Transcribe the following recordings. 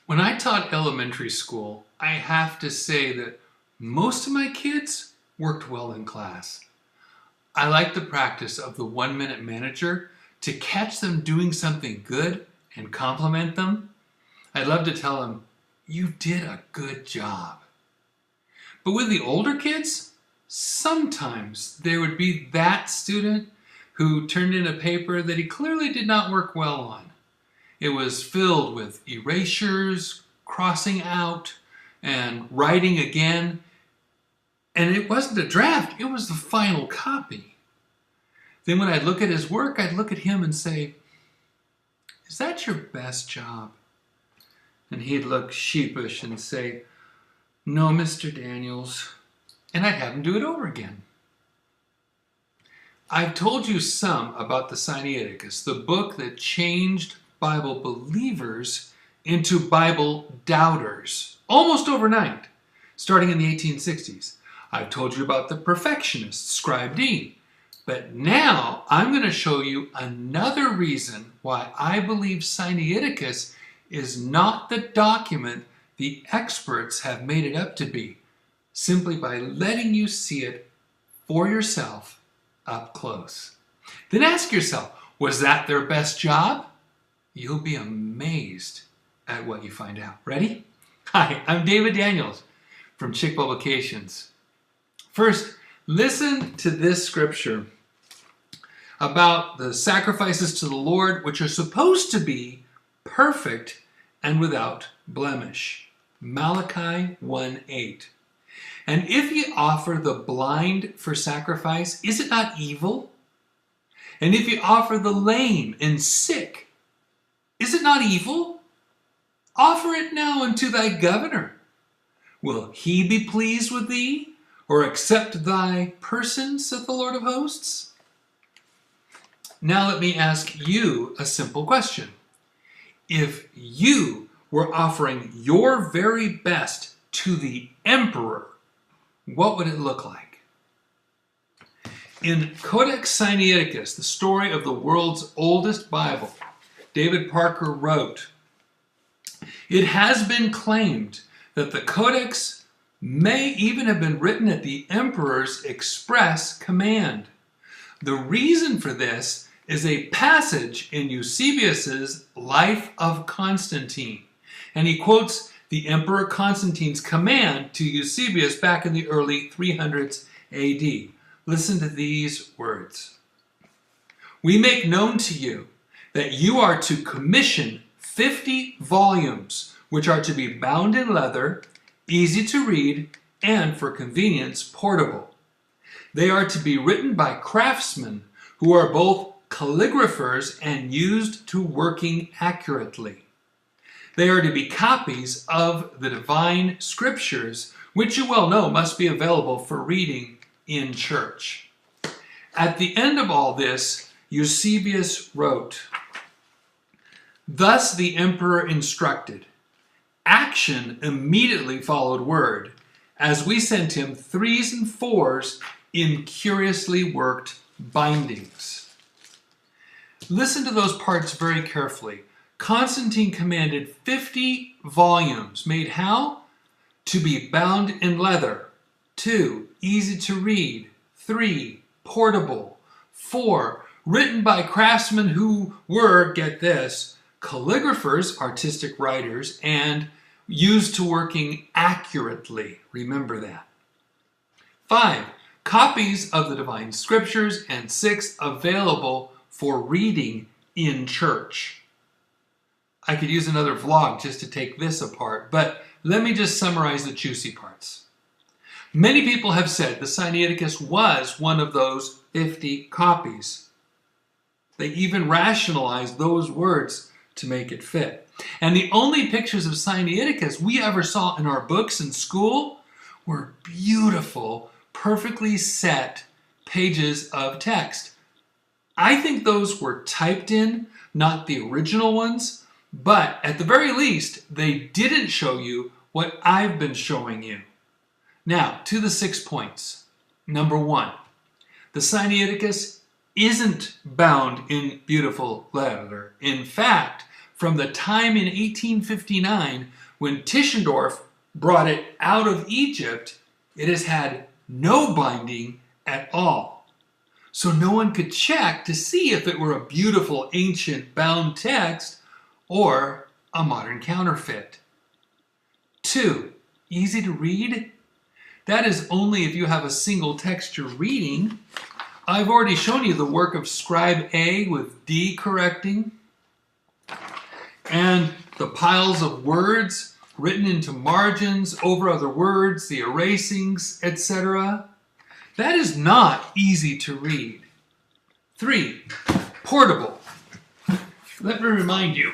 When I taught elementary school, I have to say that most of my kids worked well in class. I like the practice of the 1-minute manager to catch them doing something good and compliment them. I'd love to tell them, "You did a good job." But with the older kids, sometimes there would be that student who turned in a paper that he clearly did not work well on. It was filled with erasures, crossing out, and writing again. And it wasn't a draft, it was the final copy. Then when I'd look at his work, I'd look at him and say, "Is that your best job?" And he'd look sheepish and say, "No, Mr. Daniels." And I'd have him do it over again. I've told you some about the Sinaiticus, the book that changed Bible believers into Bible doubters, almost overnight, starting in the 1860s. I've told you about the perfectionist, Scribe D. But now I'm going to show you another reason why I believe Sinaiticus is not the document the experts have made it up to be, simply by letting you see it for yourself up close. Then ask yourself, was that their best job? You'll be amazed at what you find out. Ready? Hi, I'm David Daniels from Chick Publications. First, listen to this scripture about the sacrifices to the Lord, which are supposed to be perfect and without blemish. Malachi 1:8. And if ye offer the blind for sacrifice, is it not evil? And if ye offer the lame and sick, is it not evil? Offer it now unto thy governor. Will he be pleased with thee, or accept thy person, saith the Lord of hosts? Now let me ask you a simple question. If you were offering your very best to the emperor, what would it look like? In Codex Sinaiticus, the story of the world's oldest Bible, David Parker wrote, "It has been claimed that the Codex may even have been written at the emperor's express command. The reason for this is a passage in Eusebius's Life of Constantine." And he quotes the Emperor Constantine's command to Eusebius back in the early 300s AD. Listen to these words. "We make known to you that you are to commission 50 volumes, which are to be bound in leather, easy to read, and for convenience portable. They are to be written by craftsmen who are both calligraphers and used to working accurately. They are to be copies of the divine scriptures, which you well know must be available for reading in church." At the end of all this, Eusebius wrote, "Thus the emperor instructed. Action immediately followed word, as we sent him 3s and 4s in curiously worked bindings." Listen to those parts very carefully. Constantine commanded 50 volumes, made how? To be bound in leather. 2, easy to read. 3, portable. 4, written by craftsmen who were, get this, calligraphers, artistic writers, and used to working accurately. Remember that. 5, copies of the divine scriptures, and 6, available for reading in church. I could use another vlog just to take this apart, but let me just summarize the juicy parts. Many people have said the Sinaiticus was one of those 50 copies. They even rationalized those words to make it fit. And the only pictures of Sinaiticus we ever saw in our books in school were beautiful, perfectly set pages of text. I think those were typed in, not the original ones, but at the very least, they didn't show you what I've been showing you. Now, to the 6 points. Number 1, the Sinaiticus isn't bound in beautiful leather. In fact, from the time in 1859 when Tischendorf brought it out of Egypt, it has had no binding at all. So no one could check to see if it were a beautiful ancient bound text or a modern counterfeit. 2. Easy to read? That is only if you have a single text you're reading. I've already shown you the work of Scribe A with D correcting, and the piles of words written into margins over other words, the erasings, etc. That is not easy to read. 3. Portable. Let me remind you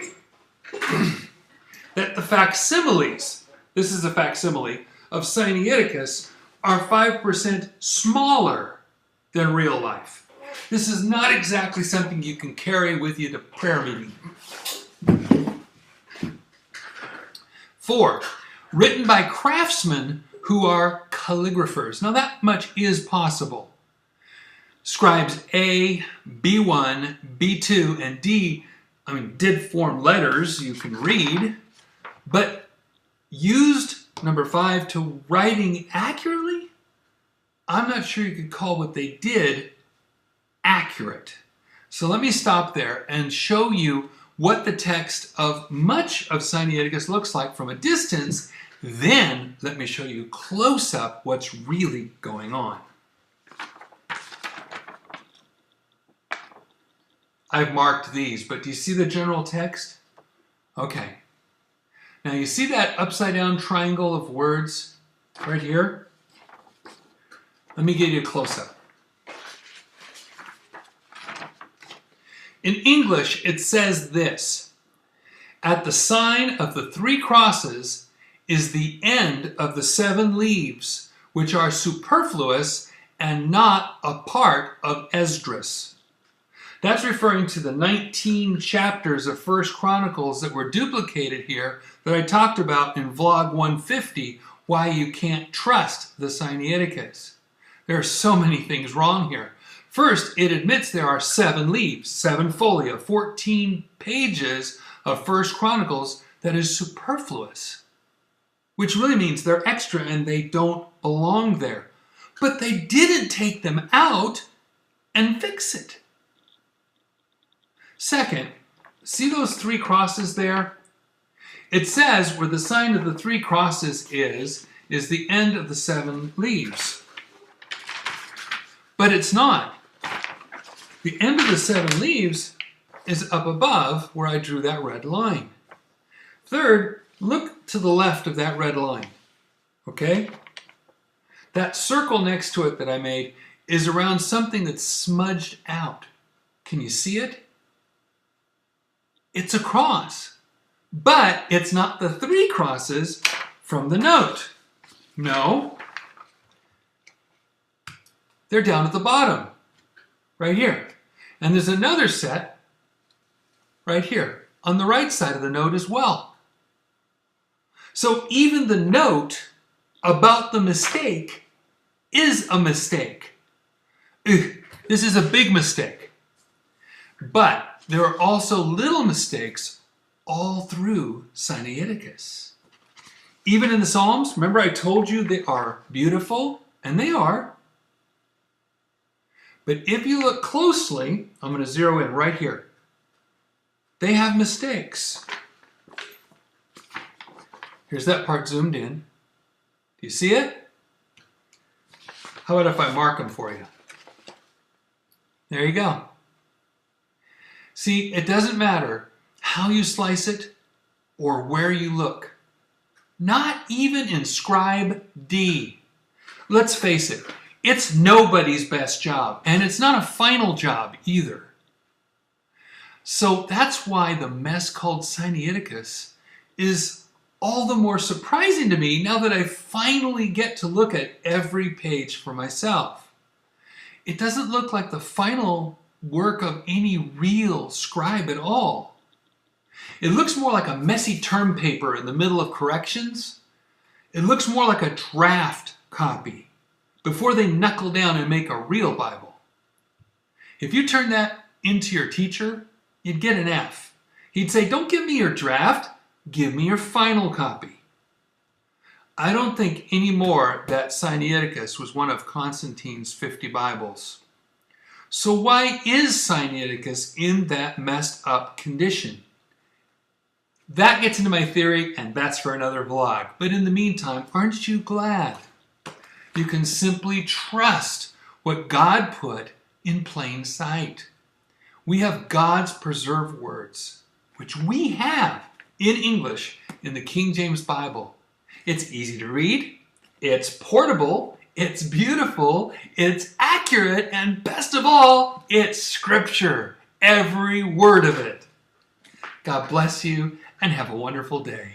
that the facsimiles, this is a facsimile, of Sinaiticus are 5% smaller than real life. This is not exactly something you can carry with you to prayer meeting. 4. Written by craftsmen who are calligraphers. Now that much is possible. Scribes A, B1, B2, and D, did form letters you can read, but used, number 5, to writing accurately? I'm not sure you could call what they did accurate. So let me stop there and show you what the text of much of Sinaiticus looks like from a distance. Then let me show you close up what's really going on. I've marked these, but do you see the general text? Okay. Now you see that upside down triangle of words right here? Let me give you a close-up. In English, it says this: at the sign of the 3 crosses is the end of the 7 leaves, which are superfluous and not a part of Esdras. That's referring to the 19 chapters of 1 Chronicles that were duplicated here that I talked about in vlog 150, why you can't trust the Sinaiticus. There are so many things wrong here. First, it admits there are 7 leaves, 7 folia, 14 pages of 1 Chronicles that is superfluous, which really means they're extra and they don't belong there. But they didn't take them out and fix it. Second, see those 3 crosses there? It says where the sign of the 3 crosses is the end of the 7 leaves. But it's not. The end of the 7 leaves is up above where I drew that red line. Third, look to the left of that red line. Okay? That circle next to it that I made is around something that's smudged out. Can you see it? It's a cross, but it's not the 3 crosses from the note. No. They're down at the bottom, right here. And there's another set right here on the right side of the note as well. So even the note about the mistake is a mistake. This is a big mistake. But there are also little mistakes all through Sinaiticus. Even in the Psalms, remember I told you they are beautiful, and they are. But if you look closely, I'm going to zero in right here. They have mistakes. Here's that part zoomed in. Do you see it? How about if I mark them for you? There you go. See, it doesn't matter how you slice it or where you look. Not even in Scribe D. Let's face it, it's nobody's best job, and it's not a final job either. So that's why the mess called Sinaiticus is all the more surprising to me now that I finally get to look at every page for myself. It doesn't look like the final work of any real scribe at all. It looks more like a messy term paper in the middle of corrections. It looks more like a draft copy before they knuckle down and make a real Bible. If you turn that into your teacher, you'd get an F. He'd say, don't give me your draft, give me your final copy. I don't think anymore that Sinaiticus was one of Constantine's 50 Bibles. So why is Sinaiticus in that messed up condition? That gets into my theory, and that's for another vlog. But in the meantime, aren't you glad? You can simply trust what God put in plain sight. We have God's preserved words, which we have in English in the King James Bible. It's easy to read, it's portable, it's beautiful, it's accurate, and best of all, it's Scripture. Every word of it. God bless you and have a wonderful day.